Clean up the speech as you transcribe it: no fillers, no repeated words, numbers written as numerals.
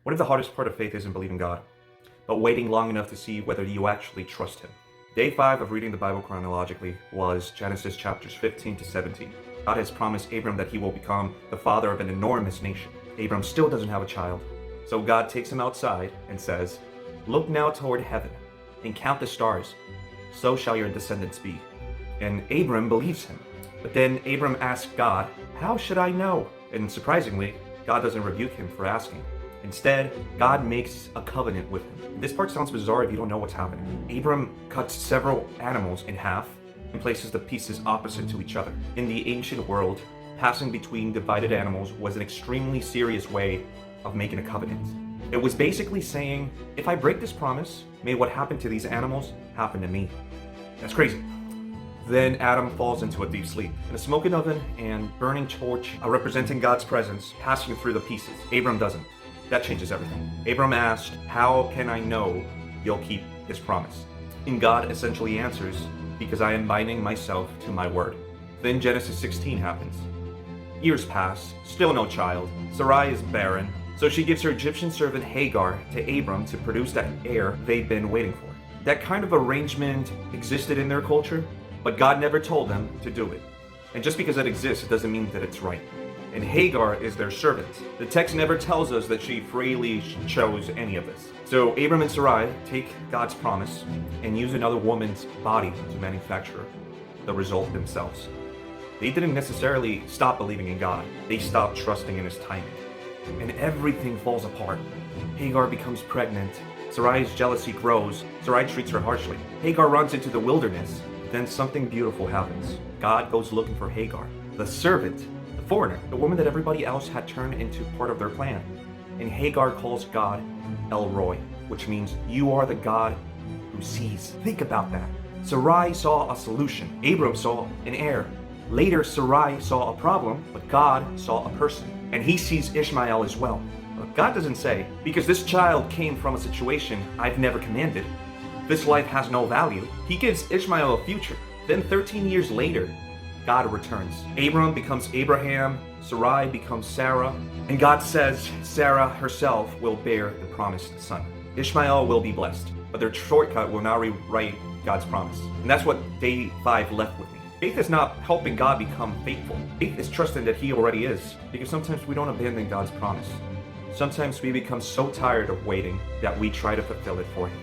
One of the hardest part of faith isn't believing God, but waiting long enough to see whether you actually trust Him. Day 5 of reading the Bible chronologically was Genesis chapters 15 to 17. God has promised Abram that he will become the father of an enormous nation. Abram still doesn't have a child, so God takes him outside and says, "Look now toward heaven and count the stars, so shall your descendants be." And Abram believes him. But then Abram asks God, "How should I know?" And surprisingly, God doesn't rebuke him for asking. Instead, God makes a covenant with him. This part sounds bizarre if you don't know what's happening. Abram cuts several animals in half and places the pieces opposite to each other. In the ancient world, passing between divided animals was an extremely serious way of making a covenant. It was basically saying, if I break this promise, may what happened to these animals happen to me. That's crazy. Then Adam falls into a deep sleep. And a smoking oven and burning torch are representing God's presence passing through the pieces. Abram doesn't. That changes everything. Abram asked, "How can I know you'll keep this promise?" And God essentially answers, "Because I am binding myself to my word." Then Genesis 16 happens. Years pass, still no child. Sarai is barren, so she gives her Egyptian servant Hagar to Abram to produce that heir they've been waiting for. That kind of arrangement existed in their culture, but God never told them to do it. And just because it exists, it doesn't mean that it's right. And Hagar is their servant. The text never tells us that she freely chose any of this. So Abram and Sarai take God's promise and use another woman's body to manufacture the result themselves. They didn't necessarily stop believing in God. They stopped trusting in His timing. And everything falls apart. Hagar becomes pregnant. Sarai's jealousy grows. Sarai treats her harshly. Hagar runs into the wilderness. Then something beautiful happens. God goes looking for Hagar, the servant, the foreigner, the woman that everybody else had turned into part of their plan. And Hagar calls God El Roi, which means you are the God who sees. Think about that. Sarai saw a solution. Abram saw an heir. Later, Sarai saw a problem, but God saw a person. And He sees Ishmael as well. But God doesn't say, because this child came from a situation I've never commanded, this life has no value. He gives Ishmael a future. Then 13 years later, God returns. Abram becomes Abraham, Sarai becomes Sarah, and God says Sarah herself will bear the promised son. Ishmael will be blessed, but their shortcut will now rewrite God's promise. And that's what day 5 left with me. Faith is not helping God become faithful. Faith is trusting that He already is, because sometimes we don't abandon God's promise. Sometimes we become so tired of waiting that we try to fulfill it for Him.